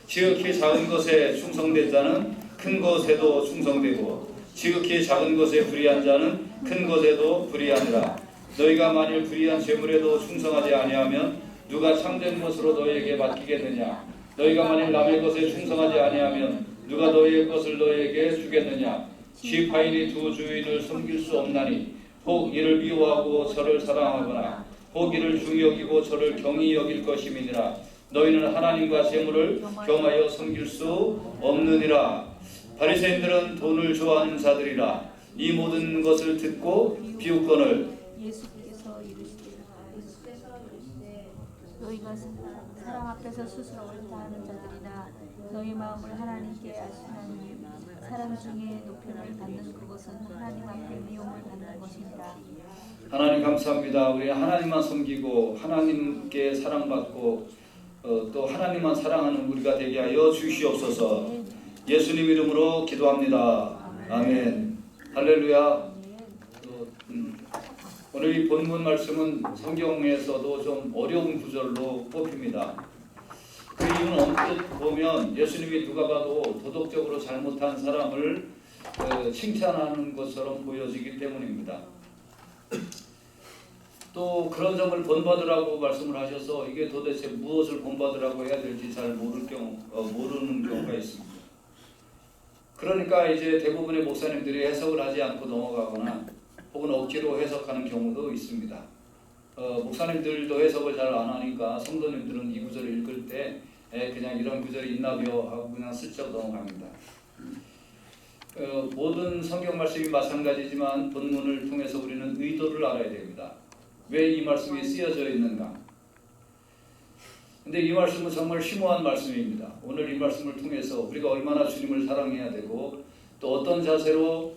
지극히 작은 것에 충성된 자는 큰 것에도 충성되고 지극히 작은 것에 불의한 자는 큰 것에도 불의하니라. 너희가 만일 불의한 재물에도 충성하지 아니하면 누가 참된 것으로 너희에게 맡기겠느냐. 너희가 만일 남의 것에 충성하지 아니하면 누가 너희의 것을 너희에게 주겠느냐. 지파인이 두 주인을 섬길 수 없나니 혹 이를 미워하고 저를 사랑하거나 혹 이를 중히 여기고 저를 경히 여길 것임이니라. 너희는 하나님과 재물을 겸하여 섬길 수 없느니라. 바리새인들은 돈을 좋아하는 자들이라. 이 모든 것을 듣고 비웃거늘 예수께서 이르시되 너희가 사랑 앞에서 스스로 옳다 하는 자들이나 너희 마음을 하나님께 아시나니 사람 중에 높임을 받는 그것은 하나님 앞에 미움을 받는 것이니라. 하나님 감사합니다. 우리 하나님만 섬기고 하나님께 사랑받고 또 하나님만 사랑하는 우리가 되게 하여 주시옵소서. 예수님 이름으로 기도합니다. 아멘. 할렐루야. 오늘 이 본문 말씀은 성경에서도 좀 어려운 구절로 뽑힙니다. 그 이유는 언뜻 보면 예수님이 누가 봐도 도덕적으로 잘못한 사람을 칭찬하는 것처럼 보여지기 때문입니다. 또 그런 점을 본받으라고 말씀을 하셔서 이게 도대체 무엇을 본받으라고 해야 될지 잘 모르는 경우가 있습니다. 그러니까 이제 대부분의 목사님들이 해석을 하지 않고 넘어가거나 혹은 억지로 해석하는 경우도 있습니다. 목사님들도 해석을 잘 안 하니까 성도님들은 이 구절을 읽을 때 그냥 이런 구절이 있나벼 하고 그냥 슬쩍 넘어갑니다. 모든 성경 말씀이 마찬가지지만 본문을 통해서 우리는 의도를 알아야 됩니다. 왜 이 말씀이 쓰여져 있는가? 근데 이 말씀은 정말 심오한 말씀입니다. 오늘 이 말씀을 통해서 우리가 얼마나 주님을 사랑해야 되고 또 어떤 자세로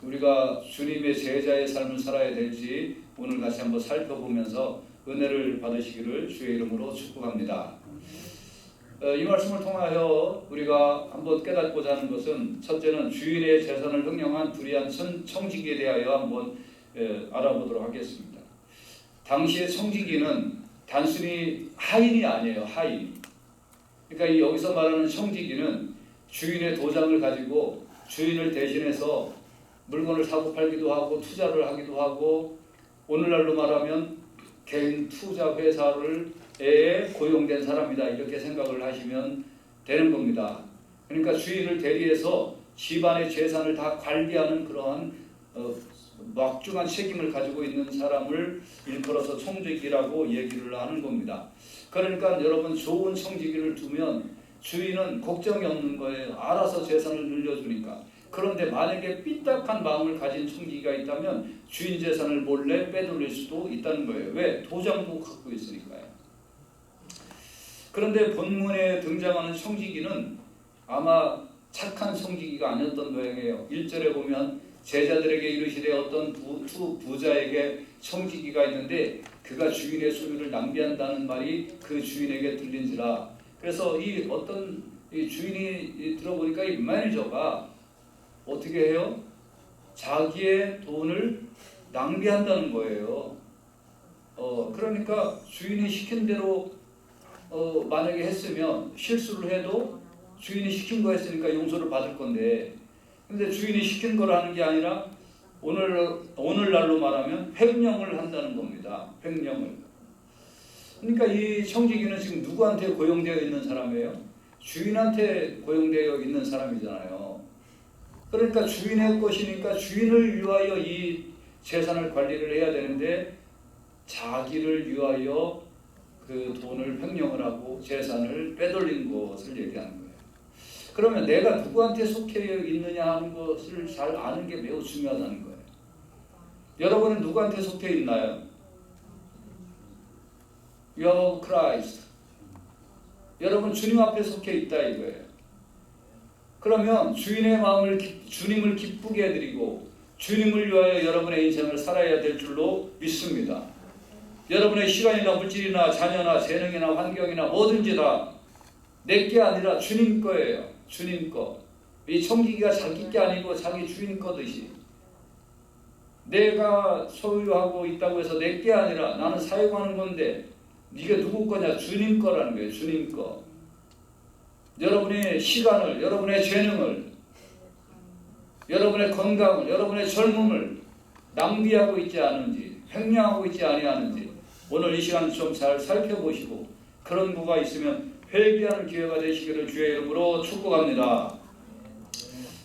우리가 주님의 제자의 삶을 살아야 될지 오늘 같이 한번 살펴보면서 은혜를 받으시기를 주의 이름으로 축복합니다. 이 말씀을 통하여 우리가 한번 깨닫고자 하는 것은 첫째는 주인의 재산을 횡령한 불의한 청지기에 대하여 한번 알아보도록 하겠습니다. 당시의 청지기는 단순히 하인이 아니에요. 하인. 그러니까 여기서 말하는 청지기는 주인의 도장을 가지고 주인을 대신해서 물건을 사고 팔기도 하고 투자를 하기도 하고 오늘날로 말하면 개인 투자 회사에 고용된 사람이다 이렇게 생각을 하시면 되는 겁니다. 그러니까 주인을 대리해서 집안의 재산을 다 관리하는 그러한 막중한 책임을 가지고 있는 사람을 일컬어서 청지기라고 얘기를 하는 겁니다. 그러니까 여러분 좋은 청지기를 두면 주인은 걱정이 없는 거예요. 알아서 재산을 늘려주니까. 그런데 만약에 삐딱한 마음을 가진 청지기가 있다면 주인 재산을 몰래 빼돌릴 수도 있다는 거예요. 왜? 도장도 갖고 있으니까요. 그런데 본문에 등장하는 청지기는 아마 착한 청지기가 아니었던 모양이에요. 1절에 보면 제자들에게 이르시되 어떤 부자에게 청지기가 있는데 그가 주인의 소유를 낭비한다는 말이 그 주인에게 들린지라. 그래서 이 어떤 이 주인이 들어보니까 이 매니저가 어떻게 해요? 자기의 돈을 낭비한다는 거예요. 그러니까 주인이 시킨 대로 만약에 했으면 실수를 해도 주인이 시킨 거 했으니까 용서를 받을 건데 근데 주인이 시킨 거라는 게 아니라 오늘날로 말하면 횡령을 한다는 겁니다. 횡령을. 그러니까 이 청지기는 지금 누구한테 고용되어 있는 사람이에요? 주인한테 고용되어 있는 사람이잖아요. 그러니까 주인의 것이니까 주인을 위하여 이 재산을 관리를 해야 되는데 자기를 위하여 그 돈을 횡령을 하고 재산을 빼돌린 것을 얘기하는 거예요. 그러면 내가 누구한테 속해 있느냐 하는 것을 잘 아는 게 매우 중요하다는 거예요. 여러분은 누구한테 속해 있나요? You are Christ. 여러분 주님 앞에 속해 있다 이거예요. 그러면 주인의 마음을 주님을 기쁘게 해드리고 주님을 위하여 여러분의 인생을 살아야 될 줄로 믿습니다. 여러분의 시간이나 물질이나 자녀나 재능이나 환경이나 뭐든지 다 내게 아니라 주님 거예요. 주님 거. 이 청지기가 자기 게 아니고 자기 주인 거듯이 내가 소유하고 있다고 해서 내게 아니라 나는 사용하는 건데 이게 누구 거냐? 주님 거라는 거예요. 주님 거. 여러분의 시간을, 여러분의 재능을, 여러분의 건강을, 여러분의 젊음을 낭비하고 있지 않은지, 횡령하고 있지 아니하는지 오늘 이 시간 좀 잘 살펴보시고 그런 부가 있으면 회개하는 기회가 되시기를 주의 이름으로 축복합니다.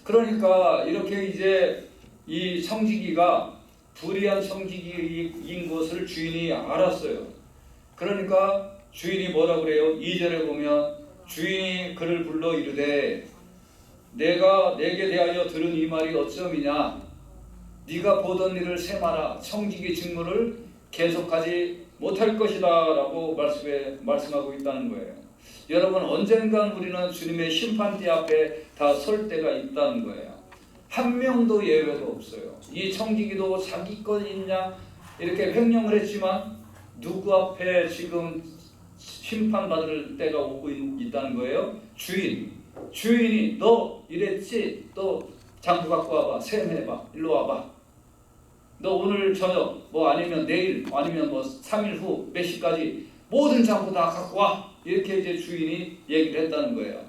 그러니까 이렇게 이제 이 청지기가 불의한 청지기인 것을 주인이 알았어요. 그러니까 주인이 뭐라 그래요? 2절에 보면 주인이 그를 불러 이르되 내가 내게 대하여 들은 이 말이 어찌함이냐? 네가 보던 일을 세마라. 청지기 직무를 계속하지 못할 것이다 라고 말씀하고 있다는 거예요. 여러분, 언젠간 우리는 주님의 심판대 앞에 다 설 때가 있다는 거예요. 한 명도 예외가 없어요. 이 청지기도 자기 것이냐 이렇게 횡령을 했지만 누구 앞에 지금 심판받을 때가 오고 있다는 거예요? 주인이 너 이랬지? 너 장부 갖고 와봐. 세매봐. 일로 와봐. 너 오늘 저녁 뭐 아니면 내일 아니면 뭐 3일 후 몇 시까지 모든 장부 다 갖고 와. 이렇게 이제 주인이 얘기를 했다는 거예요.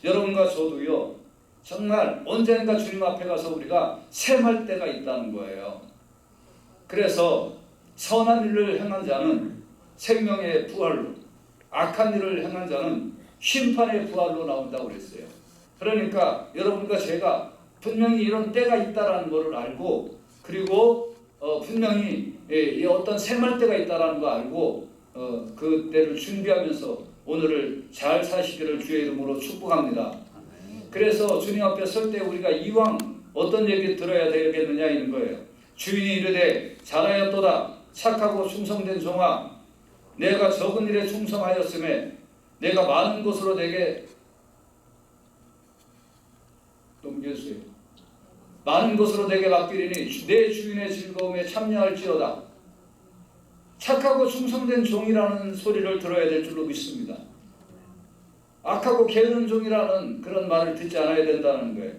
여러분과 저도요. 정말 언젠가 주님 앞에 가서 우리가 셈할 때가 있다는 거예요. 그래서 선한 일을 행한 자는 생명의 부활로, 악한 일을 행한 자는 심판의 부활로 나온다고 그랬어요. 그러니까 여러분과 제가 분명히 이런 때가 있다라는 것을 알고, 그리고 분명히 어떤 셈할 때가 있다라는 거 알고 그 때를 준비하면서 오늘을 잘 사시기를 주의 이름으로 축복합니다. 그래서 주님 앞에 설 때 우리가 이왕 어떤 얘기 들어야 되겠느냐 이런 거예요. 주인이 이르되 잘하였도다. 착하고 충성된 종아, 내가 적은 일에 충성하였음에 내가 많은 것으로 내게 넘겨주세요. 많은 것으로 내게 맡기리니 내 주인의 즐거움에 참여할지어다. 착하고 충성된 종이라는 소리를 들어야 될 줄로 믿습니다. 악하고 게으른 종이라는 그런 말을 듣지 않아야 된다는 거예요.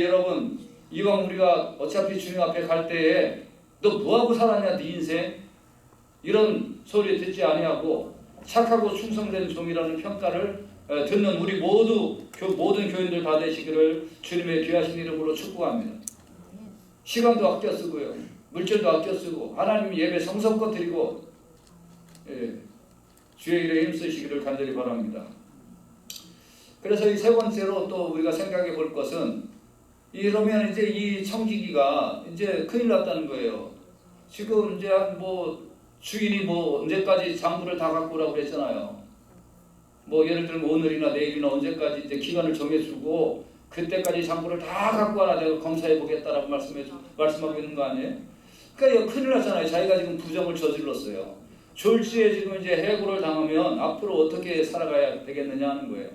여러분, 이왕 우리가 어차피 주님 앞에 갈 때에 너 뭐하고 살았냐 네 인생? 이런 소리 듣지 아니하고 착하고 충성된 종이라는 평가를 듣는 우리 모든 교인들 다 되시기를 주님의 귀하신 이름으로 축복합니다. 시간도 아껴 쓰고요. 물질도 아껴 쓰고 하나님 예배 성성껏 드리고 주의 일에 힘쓰시기를 간절히 바랍니다. 그래서 이 세 번째로 또 우리가 생각해 볼 것은 이러면 이제 이 청지기가 이제 큰일 났다는 거예요. 지금 이제 주인이 언제까지 장부를 다 갖고 오라고 그랬잖아요. 예를 들면 오늘이나 내일이나 언제까지 이제 기간을 정해주고 그때까지 장부를 다 갖고 와라 내가 검사해 보겠다라고 말씀하고 있는 거 아니에요? 그러니까 큰일 났잖아요. 자기가 지금 부정을 저질렀어요. 졸지에 지금 이제 해고를 당하면 앞으로 어떻게 살아가야 되겠느냐 하는 거예요.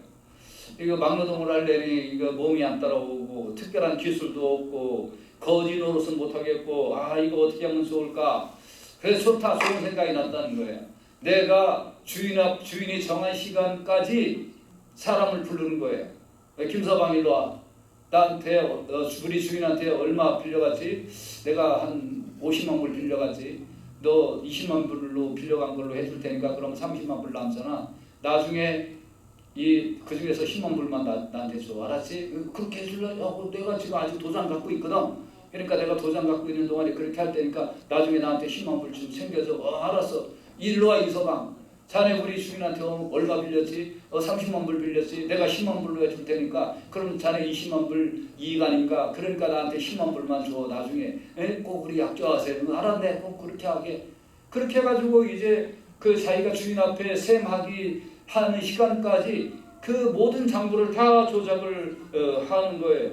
이거 막노동을 하려니 이거 몸이 안 따라오고 특별한 기술도 없고 거지 노릇은 못하겠고 이거 어떻게 하면 좋을까? 그래서 좋은 생각이 났다는 거예요. 내가 주인이 정한 시간까지 사람을 부르는 거예요. 김서방 일로 와. 나한테 우리 주인한테 얼마 빌려갔지? 내가 한 50만 불 빌려갔지. 너 20만 불로 빌려간 걸로 해줄 테니까 그럼 30만 불 남잖아. 나중에 그 중에서 10만 불만 나한테 줘. 알았지? 그렇게 해줄래? 내가 지금 아직 도장 갖고 있거든. 그러니까 내가 도장 갖고 있는 동안에 그렇게 할 테니까 나중에 나한테 10만 불 좀 챙겨줘. 알았어. 일로 와 이서방. 자네 우리 주인한테 얼마 빌렸지? 30만 불 빌렸지? 내가 10만 불로 해줄 테니까 그럼 자네 20만 불 이익 아닌가? 그러니까 나한테 10만 불만 줘. 나중에 꼭 우리 약조하세요. 알았네. 꼭 그렇게 하게. 그렇게 해가지고 이제 그 자기가 주인 앞에 셈하기 하는 시간까지 그 모든 장부를 다 조작을 하는 거예요.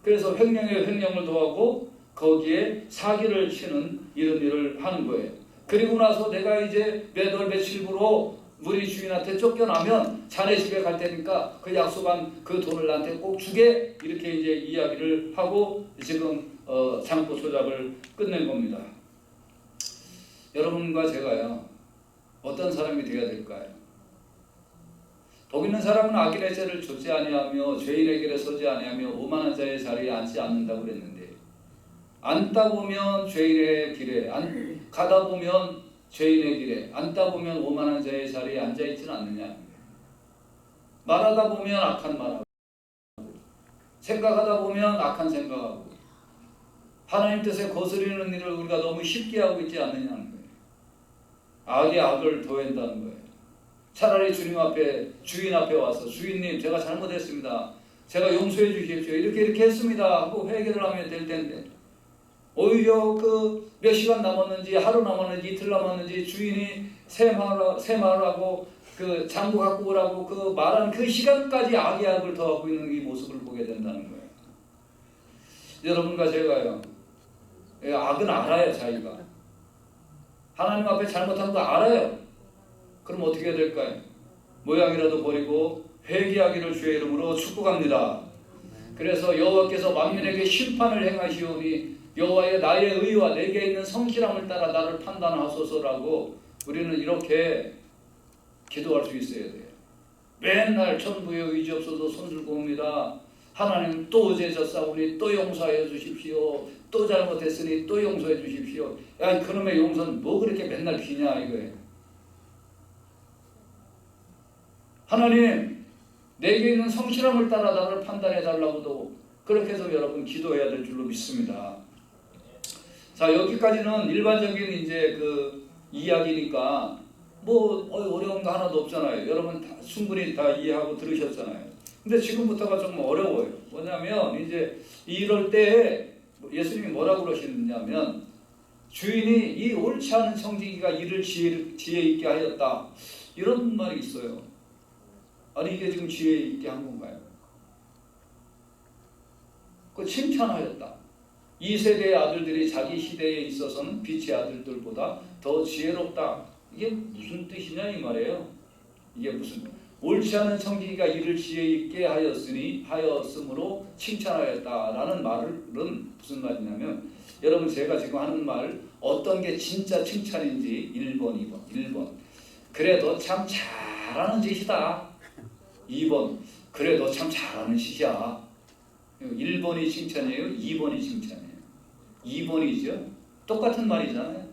그래서 횡령에 횡령을 더하고 거기에 사기를 치는 이런 일을 하는 거예요. 그리고 나서 내가 이제 몇 월 며칠부로 우리 주인한테 쫓겨나면 자네 집에 갈 테니까 그 약속한 그 돈을 나한테 꼭 주게 이렇게 이제 이야기를 하고 지금 장부 조작을 끝낸 겁니다. 여러분과 제가요 어떤 사람이 되어야 될까요? 복 있는 사람은 악인의 죄를 좇지 아니하며 죄인의 길에 서지 아니하며 오만한 자의 자리에 앉지 않는다고 그랬는데 앉다 보면 죄인의 길에 가다 보면 죄인의 길에 앉다 보면 오만한 자의 자리에 앉아 있지는 않느냐. 말하다 보면 악한 말하고 생각하다 보면 악한 생각하고 하나님 뜻에 거스르는 일을 우리가 너무 쉽게 하고 있지 않느냐는 거예요. 악에 악을 더한다는 거예요. 차라리 주님 앞에, 주인 앞에 와서 주인님 제가 잘못했습니다. 제가 용서해 주십시오. 이렇게 했습니다 하고 회개를 하면 될 텐데 오히려 그 몇 시간 남았는지 하루 남았는지 이틀 남았는지 주인이 새 말을 하고 그 장부 갖고 오라고 그 말한 그 시간까지 악의 악을 더하고 있는 이 모습을 보게 된다는 거예요. 여러분과 제가요, 악은 알아요. 자기가 하나님 앞에 잘못한 거 알아요. 그럼 어떻게 해야 될까요? 모양이라도 버리고 회개하기를 주의 이름으로 축복합니다. 그래서 여호와께서 만민에게 심판을 행하시오니 여호와의 나의 의와 내게 있는 성실함을 따라 나를 판단하소서라고 우리는 이렇게 기도할 수 있어야 돼요. 맨날 천부에 의지 없어도 손들고 옵니다. 하나님 또 어제 졌사오니 또 용서해 주십시오. 또 잘못했으니 또 용서해 주십시오. 야, 그놈의 용서는 뭐 그렇게 맨날 비냐 이거예요. 하나님 내게 있는 성실함을 따라 나를 판단해 달라고도 그렇게 해서 여러분 기도해야 될 줄로 믿습니다. 자, 여기까지는 일반적인 이제 그 이야기니까 뭐 어려운 거 하나도 없잖아요. 여러분 다 충분히 다 이해하고 들으셨잖아요. 근데 지금부터가 좀 어려워요. 뭐냐면 이제 이럴 때 예수님이 뭐라고 그러시느냐면 주인이 이 옳지 않은 청지기가 이를 지혜 있게 하였다. 이런 말이 있어요. 아니 이게 지금 지혜 있게 한 건가요? 그 칭찬하였다. 이 세대의 아들들이 자기 시대에 있어서는 빛의 아들들보다 더 지혜롭다. 이게 무슨 뜻이냐 이 말이에요. 이게 무슨 옳지 않은 청지기가 이를 지혜 있게 하였으므로 칭찬하였다라는 말은 무슨 말이냐면 여러분 제가 지금 하는 말 어떤 게 진짜 칭찬인지 1번, 2번, 1번 그래 너 참 잘하는 짓이다. 2번 그래 너 참 잘하는 짓이야. 1번이 칭찬이에요. 2번이 칭찬이에요. 2번이죠. 똑같은 말이잖아요.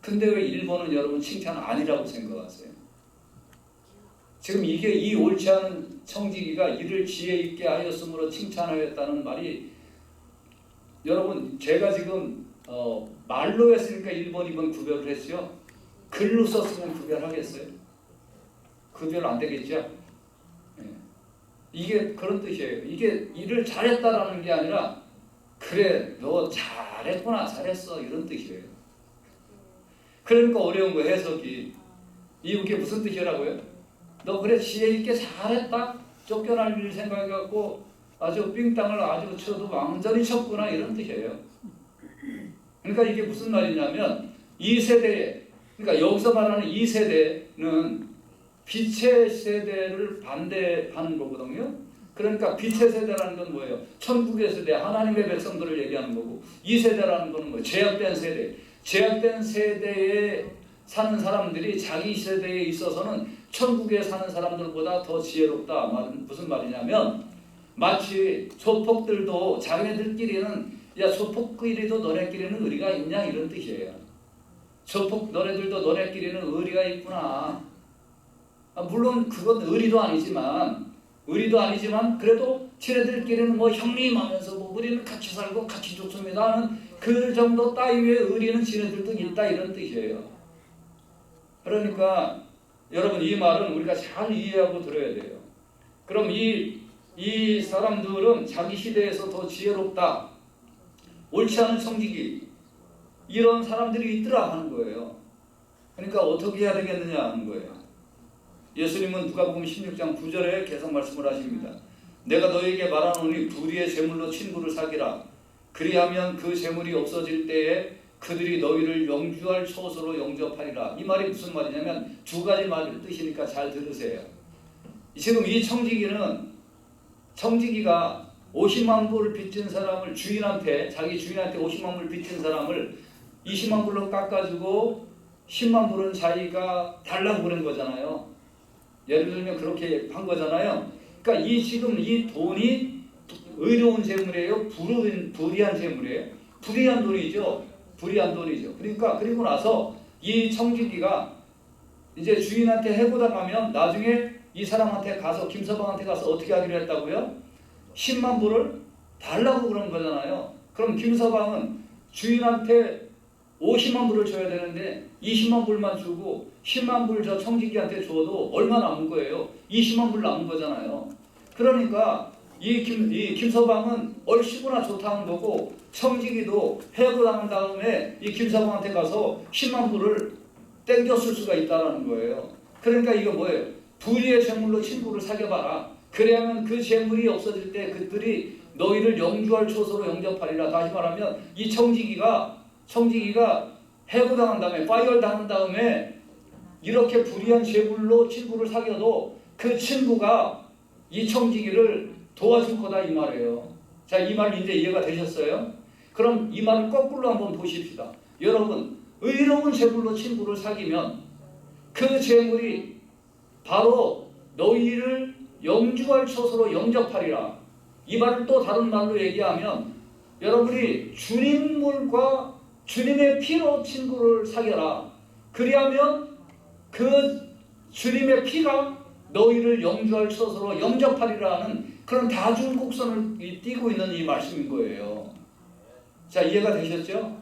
근데 왜 1번은 여러분 칭찬 아니라고 생각하세요? 지금 이게 이 옳지 않은 청지기가 이를 지혜 있게 하였으므로 칭찬하였다는 말이 여러분 제가 지금 말로 했으니까 1번, 2번 구별을 했죠. 글로 썼으면 구별하겠어요? 구별 안 되겠죠? 이게 그런 뜻이에요. 이게 일을 잘했다라는 게 아니라 그래 너 잘했구나 잘했어 이런 뜻이에요. 그러니까 어려운 거 해석이 이게 무슨 뜻이라고요? 너 그래 지혜 있게 잘했다 쫓겨날 일 생각해갖고 아주 삥땅을 아주 쳐도 완전히 쳤구나 이런 뜻이에요. 그러니까 이게 무슨 말이냐면 이 세대에 그러니까 여기서 말하는 이 세대는 빛의 세대를 반대하는 거거든요. 그러니까 빛의 세대라는 건 뭐예요? 천국의 세대, 하나님의 백성들을 얘기하는 거고 이 세대라는 건 뭐예요? 제약된 세대. 제약된 세대에 사는 사람들이 자기 세대에 있어서는 천국에 사는 사람들보다 더 지혜롭다. 말은 무슨 말이냐면 마치 소폭들도 자기네들끼리는 야 소폭끼리도 너네끼리는 의리가 있냐 이런 뜻이에요. 소폭 너네들도 너네끼리는 의리가 있구나. 물론 그건 의리도 아니지만 그래도 지네들끼리는 뭐 형님하면서 뭐 우리는 같이 살고 같이 죽습니다 하는 그 정도 따위의 의리는 지네들도 있다 이런 뜻이에요. 그러니까 여러분 이 말은 우리가 잘 이해하고 들어야 돼요. 그럼 이 사람들은 자기 시대에서 더 지혜롭다. 옳지 않은 청지기 이런 사람들이 있더라 하는 거예요. 그러니까 어떻게 해야 되겠느냐 하는 거예요. 예수님은 누가복음 16장 9절에 계속 말씀을 하십니다. 내가 너에게 말하노니 불의의 제물로 친구를 사귀라. 그리하면 그 제물이 없어질 때에 그들이 너희를 영주할 처소로 영접하리라. 이 말이 무슨 말이냐면 두 가지 말의 뜻이니까 잘 들으세요. 지금 이 청지기가 50만 불을 빚진 사람을 자기 주인한테 50만 불 빚진 사람을 20만 불로 깎아주고 10만 불은 자기가 달라고 그런 거잖아요. 예를 들면 그렇게 한 거잖아요. 그러니까 지금 이 돈이 의로운 재물이에요? 불의한 재물이에요? 불의한 돈이죠. 그러니까 그리고 나서 이 청지기가 이제 주인한테 해고당하면 나중에 이 사람한테 가서 김서방한테 가서 어떻게 하기로 했다고요? 10만 불을 달라고 그런 거잖아요. 그럼 김서방은 주인한테 50만 불을 줘야 되는데 20만 불만 주고 10만 불 저 청지기한테 줘도 얼마 남은 거예요? 20만 불 남은 거잖아요. 그러니까 이 김서방은 얼씨구나 좋다는 거고, 청지기도 해고당한 다음에 이 김서방한테 가서 10만 불을 땡겼을 수가 있다는 거예요. 그러니까 이거 뭐예요? 불의의 재물로 친구를 사귀어봐라. 그래야만 그 재물이 없어질 때 그들이 너희를 영주할 초소로 영접하리라. 다시 말하면 이 청지기가 해고당한 다음에 파이어 당한 다음에 이렇게 불의한 재물로 친구를 사귀어도 그 친구가 이 청지기를 도와줄 거다 이 말이에요. 자, 이 말 이제 이해가 되셨어요? 그럼 이 말을 거꾸로 한번 보십시다. 여러분, 의로운 재물로 친구를 사귀면 그 재물이 바로 너희를 영주할 처소로 영접하리라. 이 말을 또 다른 말로 얘기하면 여러분이 주님물과 주님의 피로 친구를 사귀어라. 그리하면 그 주님의 피가 너희를 영주할 처소로 영접하리라는 그런 다중곡선을 띠고 있는 이 말씀인 거예요. 자, 이해가 되셨죠?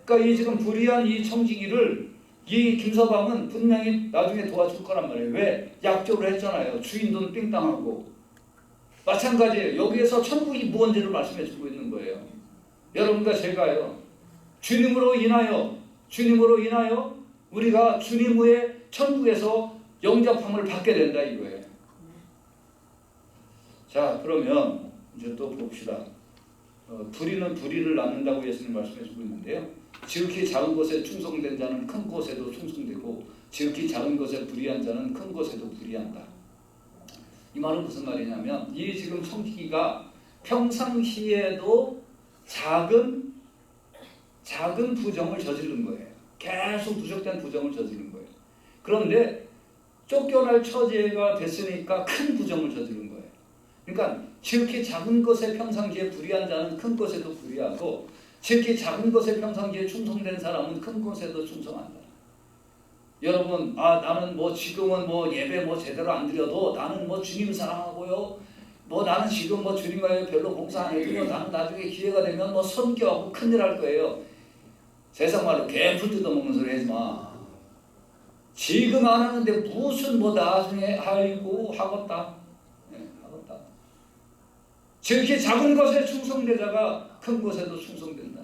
그러니까 이 지금 불의한 이 청지기를 이 김서방은 분명히 나중에 도와줄 거란 말이에요. 왜? 약조를 했잖아요. 주인 돈 삥땅하고. 마찬가지예요. 여기에서 천국이 무언지를 말씀해 주고 있는 거예요. 여러분과 제가요, 주님으로 인하여 우리가 주님의 천국에서 영접함을 받게 된다 이거예요. 자, 그러면 이제 또 봅시다. 불의는 불의를 낳는다고 예수님 말씀해 주고 있는데요. 지극히 작은 것에 충성된 자는 큰 것에도 충성되고 지극히 작은 것에 불의한 자는 큰 것에도 불의한다. 이 말은 무슨 말이냐면 이 지금 청지기가 평상시에도 작은 부정을 저지른 거예요. 계속 누적된 부정을 저지른 거예요. 그런데 쫓겨날 처지가 됐으니까 큰 부정을 저지른 거예요. 그러니까 지극히 작은 것에 평상시에 불의한 자는 큰 것에도 불의하고 지극히 작은 것에 평상시에 충성된 사람은 큰 것에도 충성한다. 여러분, 나는 지금은 예배 제대로 안 드려도 나는 주님 사랑하고요. 나는 지금 주님과의 별로 봉사 안 해도요. 나는 나중에 기회가 되면 선교하고 큰일 할 거예요. 세상 말로 개풀 뜯어먹는 소리 하지 마. 지금 안 하는데 무슨 나중에 하겠다. 하겠다. 지극히 작은 것에 충성되다가 큰 것에도 충성된다.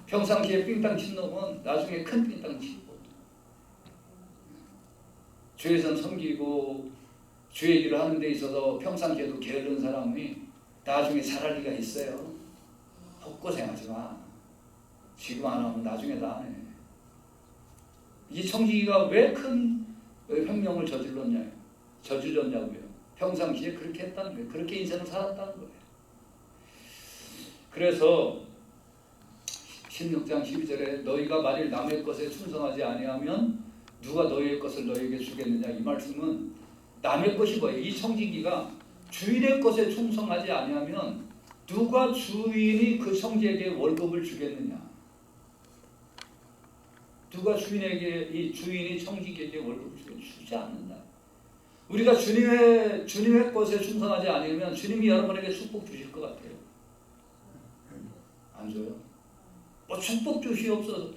평상시에 삥땅 친 놈은 나중에 큰 삥땅 치고 주에선 섬기고 주의 일을 하는 데 있어서 평상시에도 게으른 사람이 나중에 잘할 리가 있어요. 헛고생하지 마. 지금 안 하면 나중에 다 안 해. 이 청지기가 왜 큰 혁명을 저질렀냐고요. 평상시에 그렇게 했다는 거예요. 그렇게 인생을 살았다는 거예요. 그래서 16장 12절에 너희가 만일 남의 것에 충성하지 아니하면 누가 너희의 것을 너희에게 주겠느냐. 이 말씀은 남의 것이 뭐예요? 이 청지기가 주인의 것에 충성하지 아니하면 누가 주인이 그 청지에게 월급을 주겠느냐. 누가 주인이 청지기에게 월급을 주지 않는다. 우리가 주님의 것에 충성하지 않으면 주님이 여러분에게 축복 주실 것 같아요. 안 줘요? 축복 주시옵소서.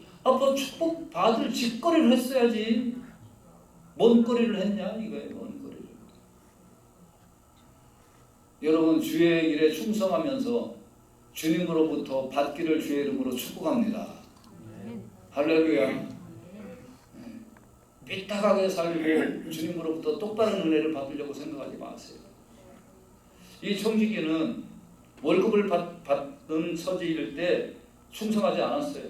축복 받을 직거리를 했어야지. 뭔 거리를 했냐 이거예요. 뭔 거리를. 여러분, 주의 일에 충성하면서 주님으로부터 받기를 주의 이름으로 축복합니다. 할렐루야. 삐딱하게 살고 주님으로부터 똑바른 은혜를 받으려고 생각하지 마세요. 이 청지기는 월급을 받는 처지일 때 충성하지 않았어요.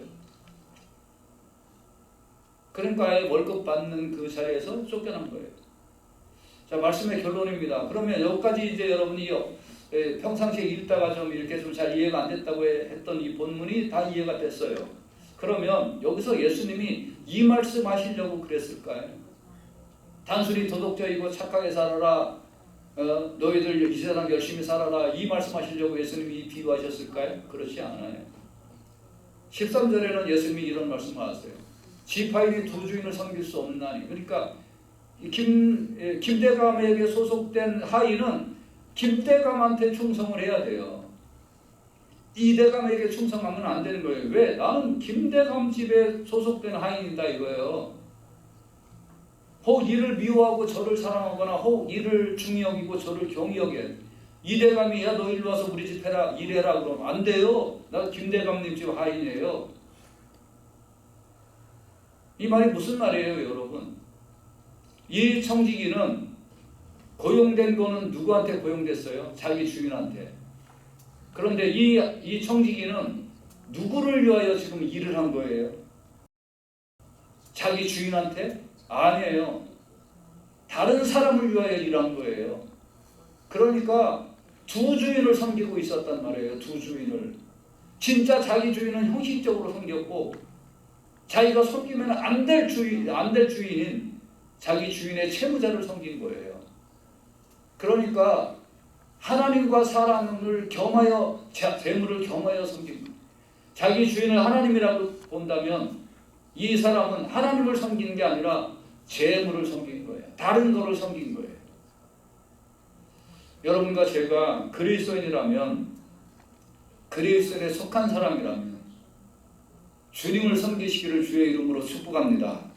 그러니까 아예 월급 받는 그 자리에서 쫓겨난 거예요. 자, 말씀의 결론입니다. 그러면 여기까지 이제 여러분이 평상시에 읽다가 좀 이렇게 좀 잘 이해가 안 됐다고 했던 이 본문이 다 이해가 됐어요. 그러면 여기서 예수님이 이 말씀 하시려고 그랬을까요? 단순히 도덕적이고 착하게 살아라, 너희들 이 세상 열심히 살아라, 이 말씀 하시려고 예수님이 비유하셨을까요? 그렇지 않아요. 13절에는 예수님이 이런 말씀을 하세요. 지파인이 두 주인을 섬길 수 없나니. 그러니까 김대감에게 소속된 하인은 김대감한테 충성을 해야 돼요. 이대감에게 충성하면 안 되는 거예요. 왜? 나는 김대감 집에 소속된 하인이다 이거예요. 혹 이를 미워하고 저를 사랑하거나 혹 이를 중히 여기고 저를 경히 여겨. 이대감이 야 너 일로 와서 우리 집 해라 일해라 그러면 안 돼요. 나 김대감님 집 하인이에요. 이 말이 무슨 말이에요 여러분? 이 청지기는 고용된 거는 누구한테 고용됐어요? 자기 주인한테. 그런데 이 청지기는 누구를 위하여 지금 일을 한 거예요? 자기 주인한테? 아니에요. 다른 사람을 위하여 일한 거예요. 그러니까 두 주인을 섬기고 있었단 말이에요. 두 주인을. 진짜 자기 주인은 형식적으로 섬겼고 자기가 섬기면 안 될 주인인 자기 주인의 채무자를 섬긴 거예요. 그러니까 하나님과 사람을 겸하여 재물을 겸하여 섬긴 거예요. 자기 주인을 하나님이라고 본다면 이 사람은 하나님을 섬기는 게 아니라 재물을 섬긴 거예요. 다른 거를 섬긴 거예요. 여러분과 제가 그리스도인이라면 그리스도인에 속한 사람이라면 주님을 섬기시기를 주의 이름으로 축복합니다.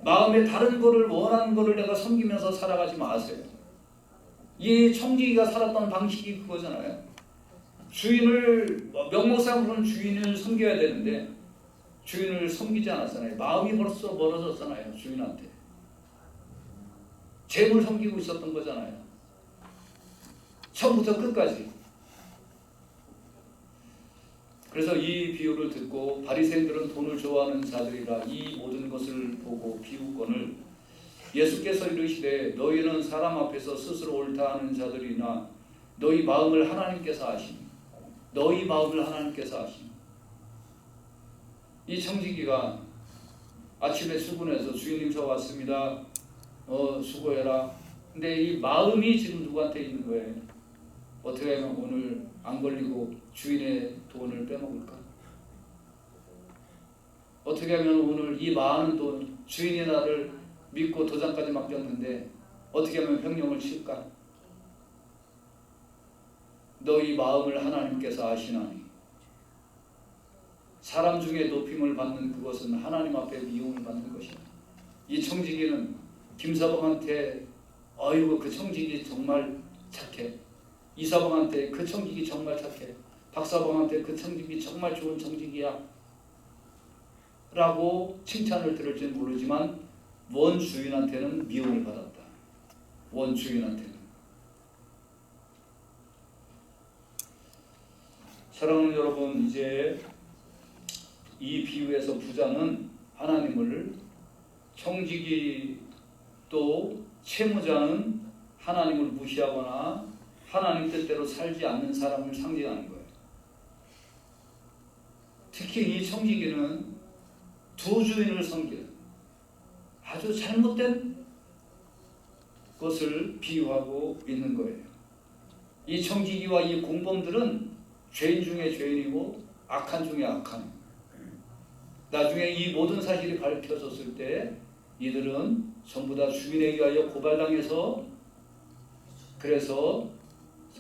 마음에 다른 거를 원하는 거를 내가 섬기면서 살아가지 마세요. 이 청지기가 살았던 방식이 그거잖아요. 주인을 명목상으로는 주인을 섬겨야 되는데 주인을 섬기지 않았잖아요. 마음이 벌써 멀어졌잖아요. 주인한테. 재물 섬기고 있었던 거잖아요. 처음부터 끝까지. 그래서 이 비유를 듣고 바리새인들은 돈을 좋아하는 자들이라 이 모든 것을 보고 비웃거늘 예수께서 이르시되 너희는 사람 앞에서 스스로 옳다 하는 자들이나 너희 마음을 하나님께서 아시니 너희 마음을 하나님께서 아시니. 이 청지기가 아침에 출근해서 주인님 저 왔습니다. 수고해라. 근데 이 마음이 지금 누구한테 있는 거예요? 어떻게 하면 오늘 안 걸리고 주인의 돈을 빼먹을까? 어떻게 하면 오늘 이 많은 돈 주인이 나를 믿고 도장까지 맡겼는데 어떻게 하면 횡령을 칠까? 너희 마음을 하나님께서 아시나니 사람 중에 높임을 받는 그것은 하나님 앞에 미움을 받는 것이다. 이 청지기는 김사방한테 어이구 그 청지기 정말 착해. 이사방한테 그 청지기 정말 착해. 박사방한테 그 청지기 정말 좋은 청지기야 라고 칭찬을 들을지는 모르지만 원 주인한테는 미움을 받았다. 원 주인한테는. 사랑하는 여러분, 이제 이 비유에서 부자는 하나님을, 청지기 또 채무자는 하나님을 무시하거나 하나님 뜻대로 살지 않는 사람을 상징하는 거예요. 특히 이 청지기는 두 주인을 섬기는 아주 잘못된 것을 비유하고 있는 거예요. 이 청지기와 이 공범들은 죄인 중에 죄인이고 악한 중에 악한. 나중에 이 모든 사실이 밝혀졌을 때 이들은 전부 다 주인에 의하여 고발당해서 그래서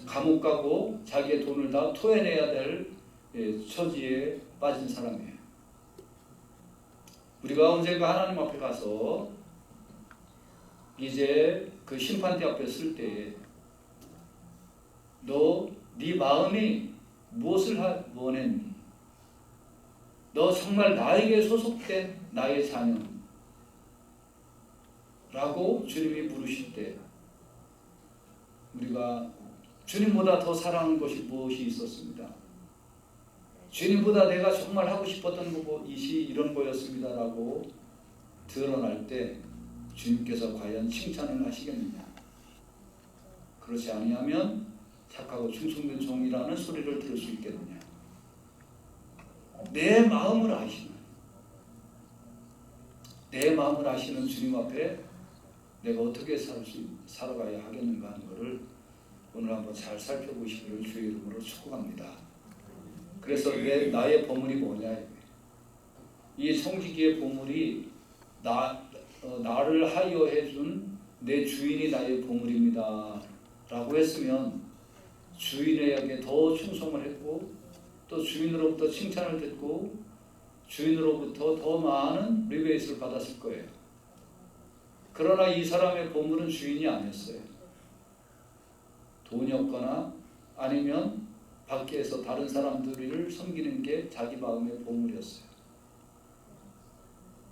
감옥 가고 자기의 돈을 다 토해내야 될 처지에 빠진 사람이에요. 우리가 언젠가 하나님 앞에 가서 이제 그 심판대 앞에 쓸 때 너 네 마음이 무엇을 원했니? 너 정말 나에게 소속된 나의 자녀? 라고 주님이 물으실 때 우리가 주님보다 더 사랑하는 것이 무엇이 있었습니다. 주님보다 내가 정말 하고 싶었던 것이 이런 거였습니다 라고 드러날 때 주님께서 과연 칭찬을 하시겠느냐? 그렇지 아니하면 착하고 충성된 종이라는 소리를 들을 수 있겠느냐? 내 마음을 아시는, 내 마음을 아시는 주님 앞에 내가 어떻게 살아가야 하겠는가 하는 것을 오늘 한번 잘 살펴보시기를 주의 이름으로 축복합니다. 그래서 나의 보물이 뭐냐? 이 청지기의 보물이 나를 하여해 준 내 주인이 나의 보물입니다 라고 했으면 주인에게 더 충성을 했고 또 주인으로부터 칭찬을 듣고 주인으로부터 더 많은 리베이트를 받았을 거예요. 그러나 이 사람의 보물은 주인이 아니었어요. 돈이 없거나 아니면 밖에서 다른 사람들을 섬기는 게 자기 마음의 보물이었어요.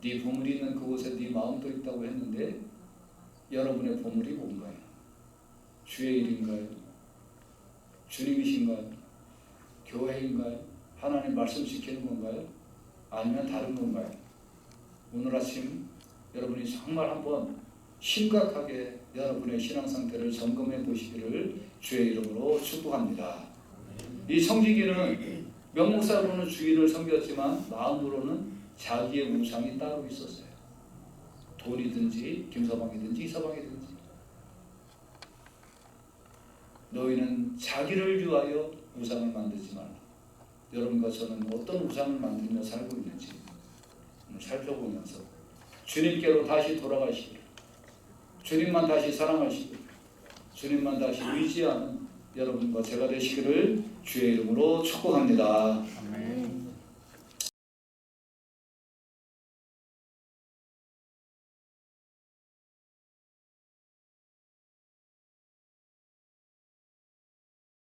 네 보물이 있는 그곳에 네 마음도 있다고 했는데 여러분의 보물이 뭔가요? 주의 일인가요? 주님이신가요? 교회인가요? 하나님 말씀시키는 건가요? 아니면 다른 건가요? 오늘 아침 여러분이 정말 한번 심각하게 여러분의 신앙 상태를 점검해 보시기를 주의 이름으로 축복합니다. 이 청지기는 명목상으로는 주인을 섬겼지만 마음으로는 자기의 우상이 따로 있었어요. 돈이든지 김서방이든지 이서방이든지. 너희는 자기를 위하여 우상을 만들지 말라. 여러분과 저는 어떤 우상을 만들며 살고 있는지 오늘 살펴보면서 주님께로 다시 돌아가시기를, 주님만 다시 사랑하시기를, 주님만 다시 의지하는 여러분과 제가 되시기를 주의 이름으로 축복합니다. 아멘.